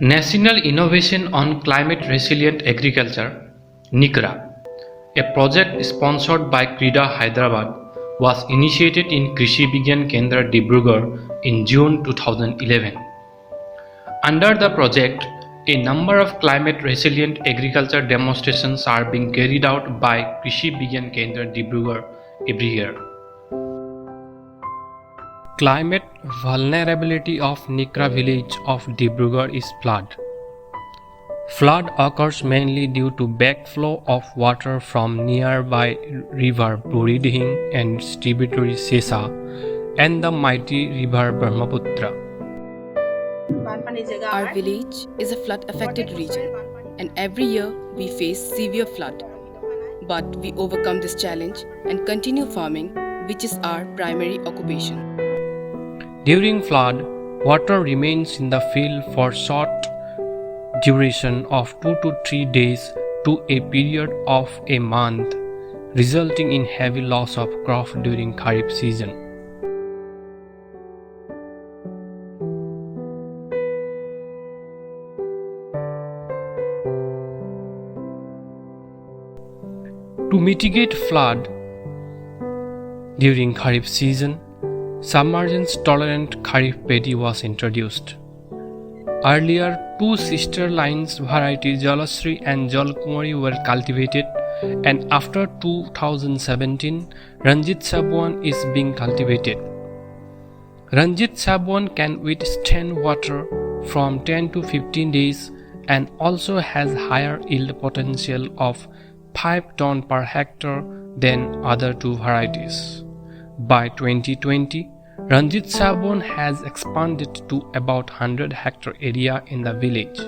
National Innovation on Climate Resilient Agriculture (Nicra), a project sponsored by Crida Hyderabad, was initiated in Krishi Vigyan Kendra Dibrugarh in June 2011. Under the project, a number of climate resilient agriculture demonstrations are being carried out by Krishi Vigyan Kendra Dibrugarh every year. Climate vulnerability of Nicra village of Dibrugarh is flood. Flood occurs mainly due to backflow of water from nearby river Buridhing and its tributary Sesa and the mighty river Brahmaputra. Our village is a flood-affected region, and every year we face severe flood. But we overcome this challenge and continue farming, which is our primary occupation. During flood, water remains in the field for short duration of 2 to 3 days to a period of a month, resulting in heavy loss of crop during Kharif season. To mitigate flood during Kharif season, submergence-tolerant Kharif paddy was introduced. Earlier, two sister lines varieties Jalasri and Jalkumari were cultivated, and after 2017, Ranjit Sabwan is being cultivated. Ranjit Sabwan can withstand water from 10 to 15 days and also has higher yield potential of 5 ton per hectare than other two varieties. By 2020, Ranjit Sabwan has expanded to about 100 hectare area in the village.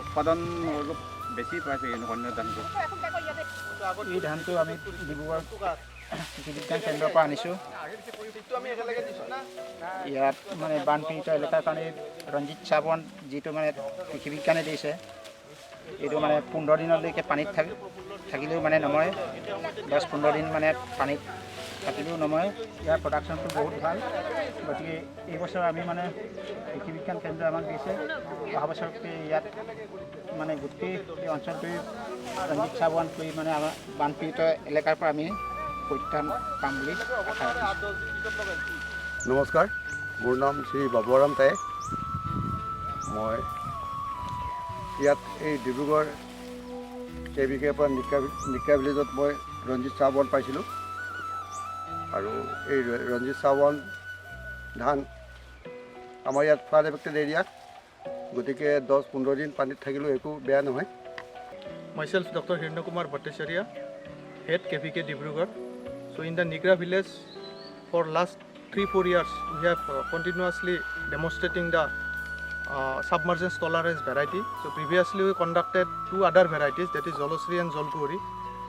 উৎপাদন অলপ বেছি পাইছে অন্য ধানটো এই ধানটো আমি ডিব্ৰুগড় কৃষি বিজ্ঞান কেন্দ্ৰৰ পৰা আনিছোঁ ইয়াত মানে বানপীড়িত এলেকাৰ কাৰণে ৰঞ্জিত চাবন যিটো মানে কৃষি বিজ্ঞানে দিছে এইটো মানে 15 দিনলৈকে পানীত থাকিলেও মানে নমৰে 10-15 দিন মানে পানীত থাকিলেও নমৰে ইয়াৰ প্ৰডাকশ্যনটো বহুত ভাল গতিকে এই বছৰ আমি মানে কৃষি বিজ্ঞান কেন্দ্ৰ আমাক দিছে অহা বছৰকে ইয়াত মানে গোটেই এই অঞ্চলটোৰ ৰঞ্জিত চাবন কৰি মানে আমাৰ বানপীড়িত এলেকাৰ পৰা আমি পৰিত্ৰাণ পাম বুলি আশা ৰাখিছোঁ। নমস্কাৰ, মোৰ নাম শ্ৰী বাবুৰাম তাই। মই ইয়াত এই ডিব্ৰুগড় কেবিকেৰ পৰা নিক্ৰা ভিলেজত মই ৰঞ্জিত চাবন পাইছিলোঁ আৰু এই ৰঞ্জিত চাবন ধান আমাৰ ইয়াত ফ্লাড এফেক্টেড এৰিয়া গতিকে 10-15 দিন পানীত থাকিলেও একো বেয়া নহয়। Myself, Dr. Hirna Kumar Bhattacharya, head KVK Dibrugarh. So in the Nicra village, for last 3-4 years, we have continuously demonstrating the submergence tolerance variety. So previously we conducted 2 other varieties, that is Jolosri and Jolkuri.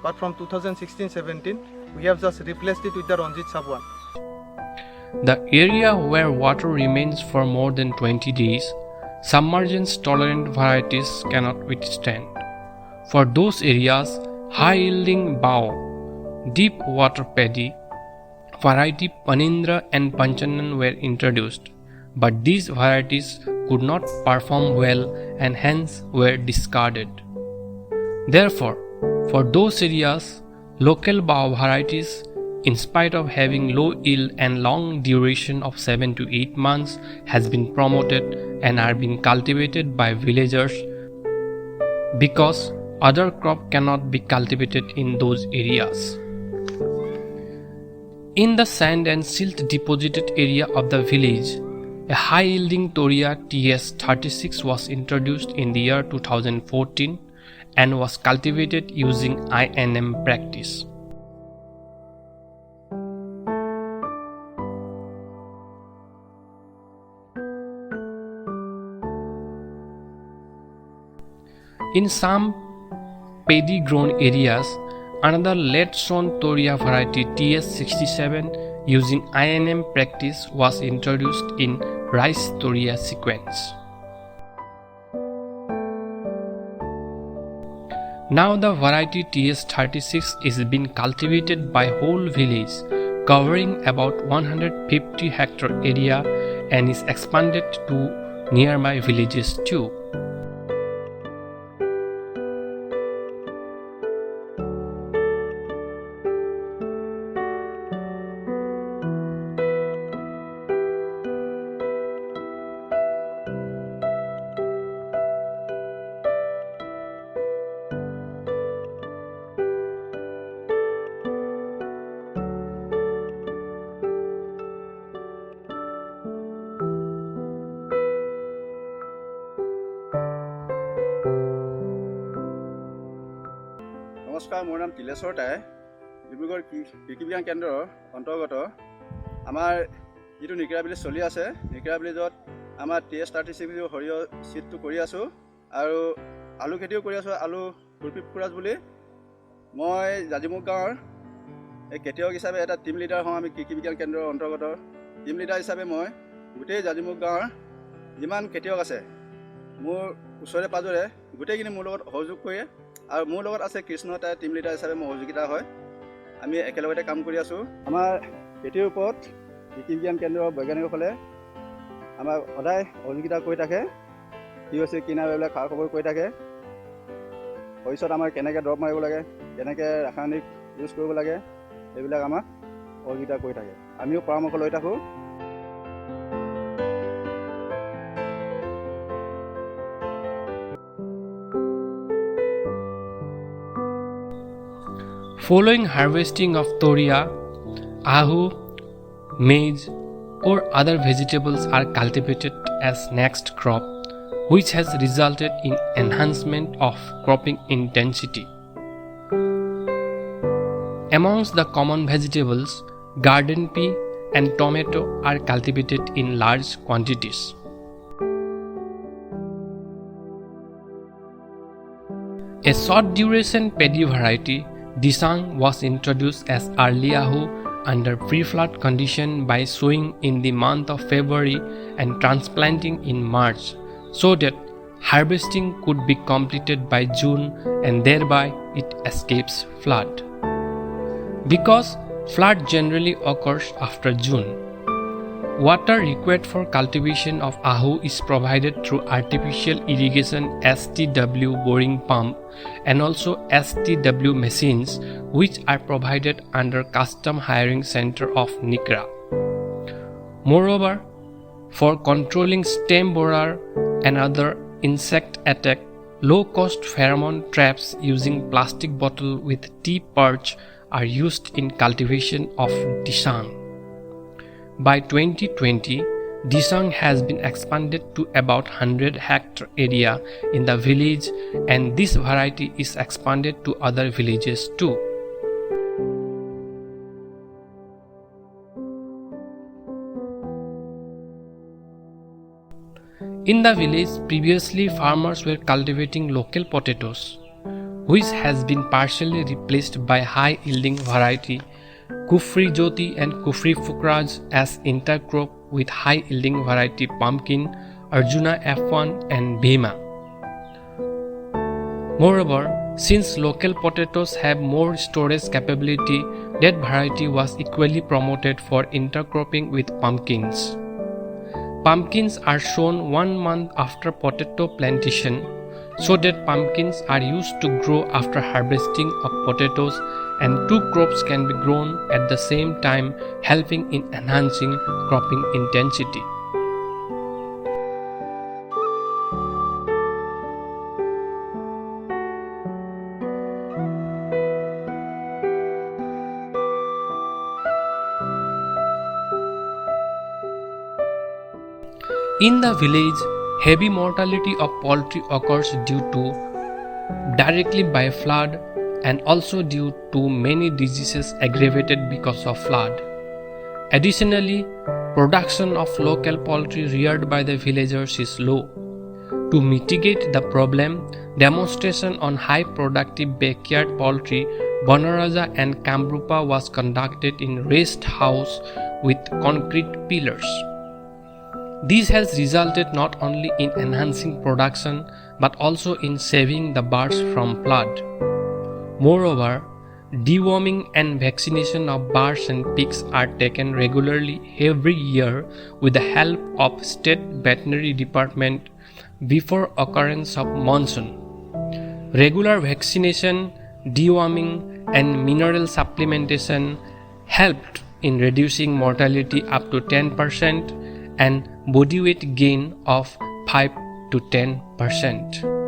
But from 2016-17, we have just replaced it with the Ranjit Sabwan. The area where water remains for more than 20 days, submergence-tolerant varieties cannot withstand. For those areas, high-yielding bow, deep water paddy, variety Panindra and Panchanan were introduced, but these varieties could not perform well and hence were discarded. Therefore, for those areas, local bow varieties, in spite of having low yield and long duration of 7 to 8 months, has been promoted and are being cultivated by villagers because other crop cannot be cultivated in those areas. In the sand and silt deposited area of the village, a high-yielding Toria TS36 was introduced in the year 2014 and was cultivated using INM practice. In some paddy-grown areas, another late-sown Toria variety TS67 using INM practice was introduced in rice Toria sequence. Now the variety TS36 is being cultivated by whole village covering about 150 hectare area and is expanded to nearby villages too. নমস্কাৰ, মোৰ নাম তিলেশ্বৰ টাই। ডিব্ৰুগড় কৃষি বিজ্ঞান কেন্দ্ৰৰ অন্তৰ্গত আমাৰ যিটো নিকৰা village চলি আছে, নিকৰা ভিলেজত আমাৰ TS36 সৰিয়হ চিটটো কৰি আছোঁ আৰু আলু খেতিও কৰি আছোঁ। আলু খুৰপি ফুৰাজ বুলি মই জাজিমুখ গাঁৱৰ খেতিয়ক হিচাপে এটা টিম লিডাৰ হওঁ। আমি কৃষি বিজ্ঞান কেন্দ্ৰৰ অন্তৰ্গত টিম লিডাৰ হিচাপে মই গোটেই জাজিমুখ গাঁৱৰ যিমান খেতিয়ক আছে মোৰ ওচৰে পাঁজৰে গোটেইখিনি মোৰ লগত সহযোগ কৰে আৰু মোৰ লগত আছে কৃষ্ণ টাই টিম লিডাৰ হিচাপে মোৰ সহযোগিতা হয়। আমি একেলগতে কাম কৰি আছোঁ। আমাৰ খেতিৰ ওপৰত কৃষি বিজ্ঞান কেন্দ্ৰৰ বৈজ্ঞানিকসকলে আমাক সদায় সহযোগিতা কৰি থাকে। কি হৈছে কি নাই এইবিলাক খা খবৰ কৰি থাকে। ভৱিষ্যত আমাৰ কেনেকৈ দৰৱ মাৰিব লাগে, কেনেকৈ ৰাসায়নিক ইউজ কৰিব লাগে, এইবিলাক আমাক সহযোগিতা কৰি থাকে। আমিও পৰামৰ্শ লৈ থাকোঁ। Following harvesting of toria, ahu, maize or other vegetables are cultivated as next crop, which has resulted in enhancement of cropping intensity. Amongst the common vegetables, garden pea and tomato are cultivated in large quantities. A short duration paddy variety, Disang, was introduced as early ahu under pre-flood condition by sowing in the month of February and transplanting in March, so that harvesting could be completed by June and thereby it escapes flood. Because flood generally occurs after June, water required for cultivation of ahu is provided through artificial irrigation STW boring pump and also STW machines, which are provided under Custom Hiring Center of Nicra. Moreover, for controlling stem borer and other insect attack, low-cost pheromone traps using plastic bottle with T-perch are used in cultivation of Disang. By 2020, Disang has been expanded to about 100 hectare area in the village, and this variety is expanded to other villages too. In the village, previously farmers were cultivating local potatoes, which has been partially replaced by high-yielding variety Kufri Jyoti and Kufri Fukraj as intercrop with high-yielding variety pumpkin, Arjuna F1 and Bhima. Moreover, since local potatoes have more storage capability, that variety was equally promoted for intercropping with pumpkins. Pumpkins are sown 1 month after potato plantation, so that pumpkins are used to grow after harvesting of potatoes, and 2 crops can be grown at the same time, helping in enhancing cropping intensity. In the village, heavy mortality of poultry occurs due to directly by flood and also due to many diseases aggravated because of flood. Additionally, production of local poultry reared by the villagers is low. To mitigate the problem, demonstration on high productive backyard poultry, Banaraja and Kamrupa was conducted in rest house with concrete pillars. This has resulted not only in enhancing production but also in saving the birds from flood. Moreover, deworming and vaccination of birds and pigs are taken regularly every year with the help of state veterinary department before occurrence of monsoon. Regular vaccination, deworming and mineral supplementation helped in reducing mortality up to 10% and body weight gain of 5 to 10%.